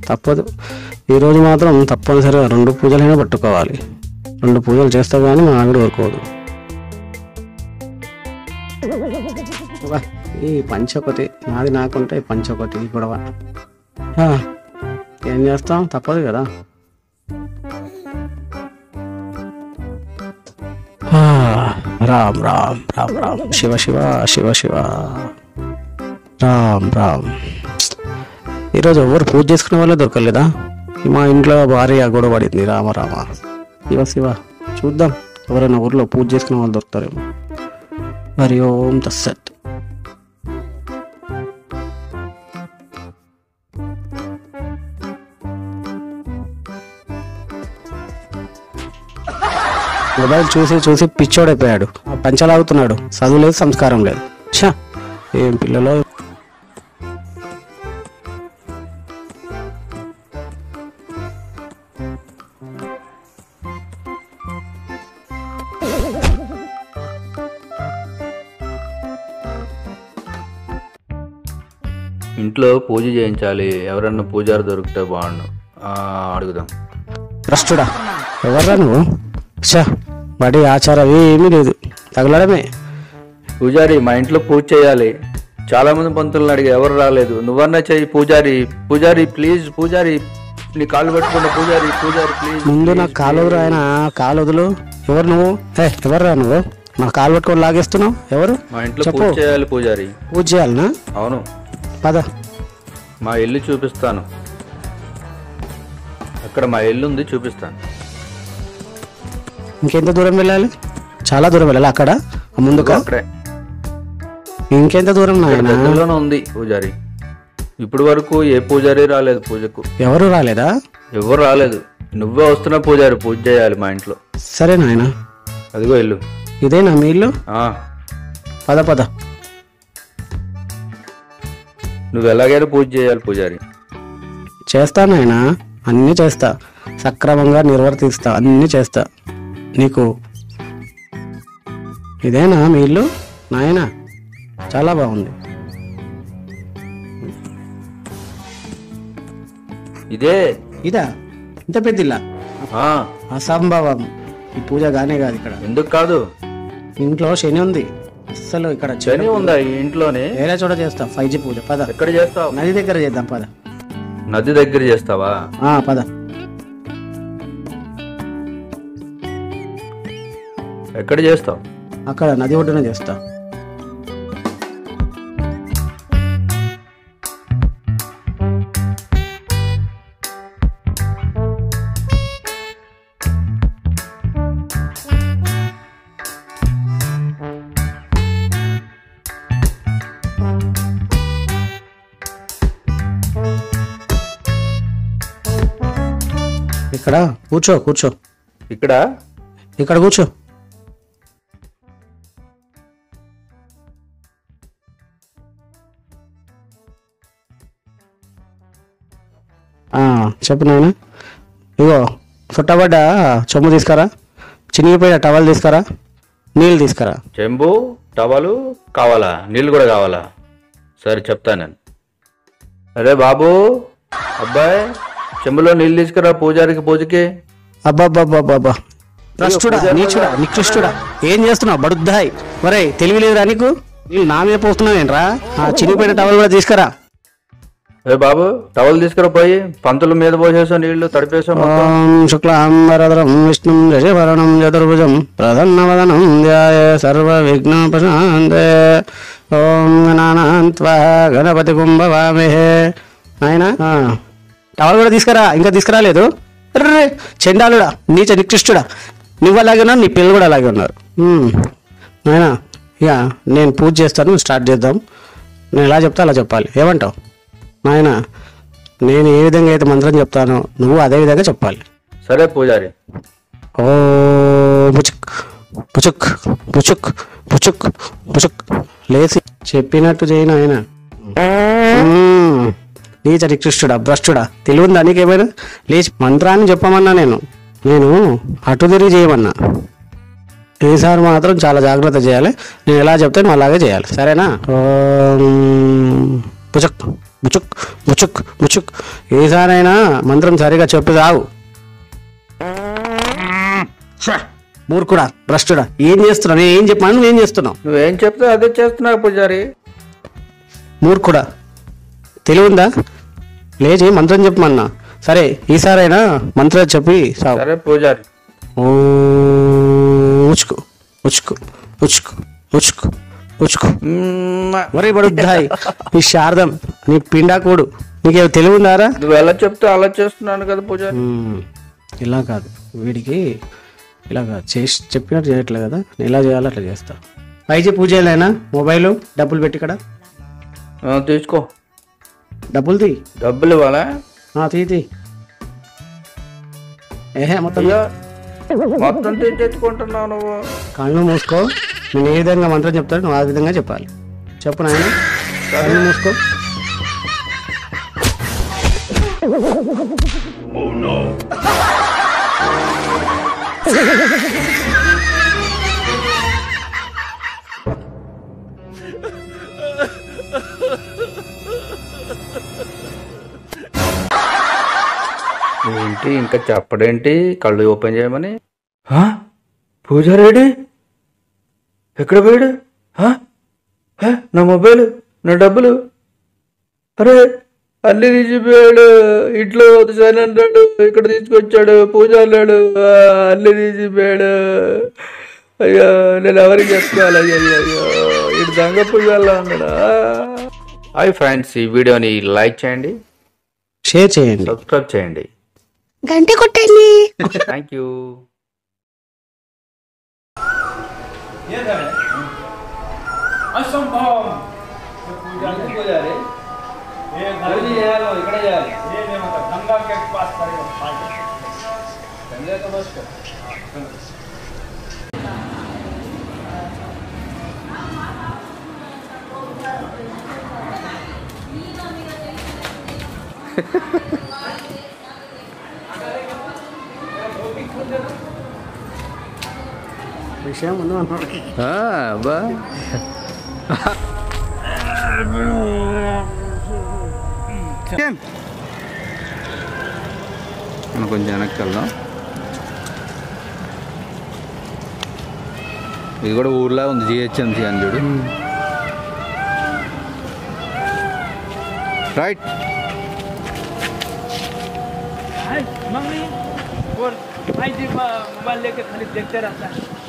తప్పదు. ఈరోజు మాత్రం తప్పనిసరిగా 2 పూజలైనా పట్టుకోవాలి. 2 పూజలు చేస్తా కానీ మా ఆవిడ ఊరుకోదు. ఈ పంచొకటి నాది నాకుంటే ఈ పంచొకటి గొడవ. ఏం చేస్తాం, తప్పదు కదా. రామ్ రామ్ రామ్ రామ్ శివ శివ శివ శివ రామ్ రామ్. ఈరోజు ఎవరు పూజ చేసుకునే వాళ్ళే దొరకలేదా? మా ఇంట్లో భార్య గొడవ పడింది. రామ రామ శివ శివ. చూద్దాం ఎవరైనా ఊర్లో పూజ చేసుకునే వాళ్ళు దొరుకుతారేమో. హరి ఓం తస్సత్. మొబైల్ చూసి చూసి పిచ్చోడైపోయాడు. పంచలాగుతున్నాడు. చదువు లేదు, సంస్కారం లేదు. ఛా, ఏం పిల్లలో. ఇంట్లో పూజ చేయించాలి. ఎవరన్నా పూజారి దొరికితే బాగుండు. అడుగుదాం. భ్రష్టుడా, ఎవర్రా నువ్వు? ఛా, బడి ఆచారం ఏమీ లేదు, తగలడమే. పూజారి, మా ఇంట్లో పూజ చేయాలి. చాలా మంది పంతులను అడిగి ఎవరు రాలేదు. నువ్వన్నా చెయ్యి పూజారి. పూజారి ప్లీజ్, పూజారి నీ కాళ్ళు పట్టుకుంటా. పూజారి పూజారి ప్లీజ్. ముందు నాకు కాలు వదులు. ఆయన కాలు వదులు. ఎవరు నువ్వు? ఎవర్రా నువ్వు? నా కాలు పట్టుకొని లాగేస్తున్నావు. ఎవరు? మా ఇంట్లో పూజ చేయాలి పూజారి. పూజ చేయాలనా? అవును. పద, మా ఇల్లు చూపిస్తాను. అక్కడ మా ఇల్లు ఉంది, చూపిస్తాను. ఇంకెంత దూరం వెళ్ళాలి? చాలా దూరం వెళ్ళాలి. అక్కడ ముందుగా? అక్కడే. ఇంకెంత దూరం? దగ్గరలోనే ఉంది పూజారి. ఇప్పుడు వరకు ఏ పూజారి రాలేదు పూజకు. ఎవరు రాలేదా? ఎవరు రాలేదు. నువ్వే వస్తున్నా పూజారి. పూజ చేయాలి మా ఇంట్లో. సరే నాయన. అదిగో ఇల్లు. ఇదేనా మీ ఇల్లు? పద పద. నువ్వు ఎలాగైనా పూజ చేయాలి పూజారి. చేస్తా నాయన, అన్నీ చేస్తా. సక్రమంగా నిర్వర్తిస్తా, అన్నీ చేస్తా నీకు. ఇదేనా మీ ఇల్లు నాయన? చాలా బాగుంది. ఇదే. ఇదా? ఇంత పెద్ద ఇల్లా? అసంభవం. ఈ పూజ గానే కాదు ఇక్కడ. ఎందుకు కాదు? ఇంట్లో శని ఉంది. అస్సలు ఇక్కడ శని ఉందా ఈ ఇంట్లోనే? వేరే చోట చేస్తా 5G పూజ. పద. ఎక్కడ చేస్తావు? నది దగ్గర చేద్దాం. పద. నది దగ్గర చేస్తావా? పద. ఎక్కడ చేస్తావు? అక్కడ నది ఒడ్డున చేస్తా. ఇక్కడ కూర్చో. కూర్చో. ఇక్కడ ఇక్కడ కూర్చో. చెప్పు నాయన. ఇగో చుట్టబడ్డ చెంబు తీసుకురా. చినిగిపోయిన టవల్ తీసుకురా. నీళ్ళు తీసుకురా. చెంబు టవలు కావాలా? నీళ్ళు కూడా కావాలా? సరే చెప్తా నేను. అరే బాబు, అబ్బాయి చెంబులో నీళ్ళు తీసుకురా పూజారికి పూజకి. అబ్బాబ్బాబ్బాబ్బా, భ్రష్టుడా, నీచుడా, నికృష్టుడా, ఏం చేస్తున్నావు? బడుద్దాయి. మరే తెలివి లేదురా నీకు? నీళ్ళు నా మీద పోస్తున్నావు ఏంట్రా? చినిగిపోయిన టవల్ కూడా తీసుకురా. అరే బాబు, టవల్ తీసుకురా. పోయి పంతుల మీద పోసేసా, నీళ్లు తడిపేసా. శుక్లాంబరధరం విష్ణుం శశివర్ణం చతుర్భుజం ప్రసన్నవదనం ధ్యాయే సర్వ విఘ్నోపశాంతే. ఓం గణానాన్త్వా గణపతి కుంభవామహే. నాయనా టవల్ కూడా తీసుకురా. ఇంకా తీసుకురాలేదు? రే చెండాలుడా, నీచ నికృష్టుడా, నువ్వు అలాగే ఉన్నావు, నీ పిల్లలు కూడా అలాగే ఉన్నారు. నాయనా ఇక నేను పూజ చేస్తాను, స్టార్ట్ చేద్దాం. నేను ఎలా చెప్తా అలా చెప్పాలి. ఏమంటావు నాయన? నేను ఏ విధంగా అయితే మంత్రం చెప్తానో నువ్వు అదే విధంగా చెప్పాలి. సరే పూజారి. ఓ పుచుక్ పుచుక్ పుచుక్ పుచుక్ పుచుక్. లేచి చెప్పినట్టు చేయను ఆయన. నీచ నికృష్టుడా, భ్రష్టుడా, తెలివిందా నీకేమైనా? లేచి మంత్రాన్ని చెప్పమన్నా. నేను అటు తిరిగి చేయమన్నా. ఈసారి మాత్రం చాలా జాగ్రత్త చేయాలి. నేను ఎలా చెప్తే నువ్వు అలాగే చేయాలి, సరేనా? పుచక్ ముచుక్ ముచుక్ ముచుక్. ఈసారైనా మంత్రం సరిగా చెప్పు రావు. మూర్ఖుడా, భ్రష్టుడా, ఏం చేస్తున్నావు? నేను ఏం చెప్పాను, నువ్వేం చేస్తున్నావు? నువ్వేం చెప్తే అదే చేస్తున్నావు పూజారి. మూర్ఖుడా, తెలివిందా? లేచి మంత్రం చెప్పమన్నా. సరే, ఈసారైనా మంత్రం చెప్పి సావు. సరే పూజారి. ఓ ఉచ్చుకు ఉచ్చుకు ఉచ్చుకు ఉచ్చుకు ఉచ్చుకు. మరీ పడుద్దాయి నీ శారదం, నీ పిండాకుడు. నీకేమో తెలివి ఉందారా? నువ్వు ఎలా చెప్తే అలా చేస్తున్నాను కదా పూజారి. ఇలా కాదు, వీడికి ఇలా కాదు, చేసి చెప్పినట్టు చేయట్లేదు కదా. నేను ఎలా చేయాలో అట్లా చేస్తా. పైచి పూజ చేయలేనా? మొబైల్ డబ్బులు పెట్టి ఇక్కడ తీసుకో. డబ్బులు తీ. డబ్బులు ఇవ్వాలా? తీ. ఏహే మొత్తం మొత్తం తెచ్చుకుంటున్నావు నువ్వు. కళ్ళు మూసుకో. నేను ఏ విధంగా మంత్రం చెప్తాను నువ్వు ఆ విధంగా చెప్పాలి. చెప్పు నాయన. కళ్ళు మూసుకో. ఏంటి ఇంకా చెప్పడేంటి? కళ్ళు ఓపెన్ చేయమని. పూజారేడి ఎక్కడ పోయాడు? నా మొబైల్, నా డబ్బులు, అరే అన్ని తీసిపోయాడు. ఇంట్లో సరే అన్నాడు, ఇక్కడ తీసుకొచ్చాడు. పూజ అన్నాడు, అన్ని తీసిపోయాడు. అయ్యో నేను ఎవరికి చెప్పుకోవాలి? అయ్యో ఇటు దొంగ పూజల్లో ఉన్నాడా? హాయ్ ఫ్రెండ్స్, ఈ వీడియోని లైక్ చేయండి, షేర్ చేయండి, సబ్స్క్రైబ్ చేయండి, గంట కొట్టండి. Thank you. విషయం ముందు అన్నాడు. అబ్బా మనం కొంచెం వెనక్కి వెళ్దాం. ఇది కూడా ఊర్లా ఉంది, జిహెచ్ఎంసీ అని చూడు. రైట్. मम्मी और भाई जी मोबाइल लेके खाली देखते रहता है.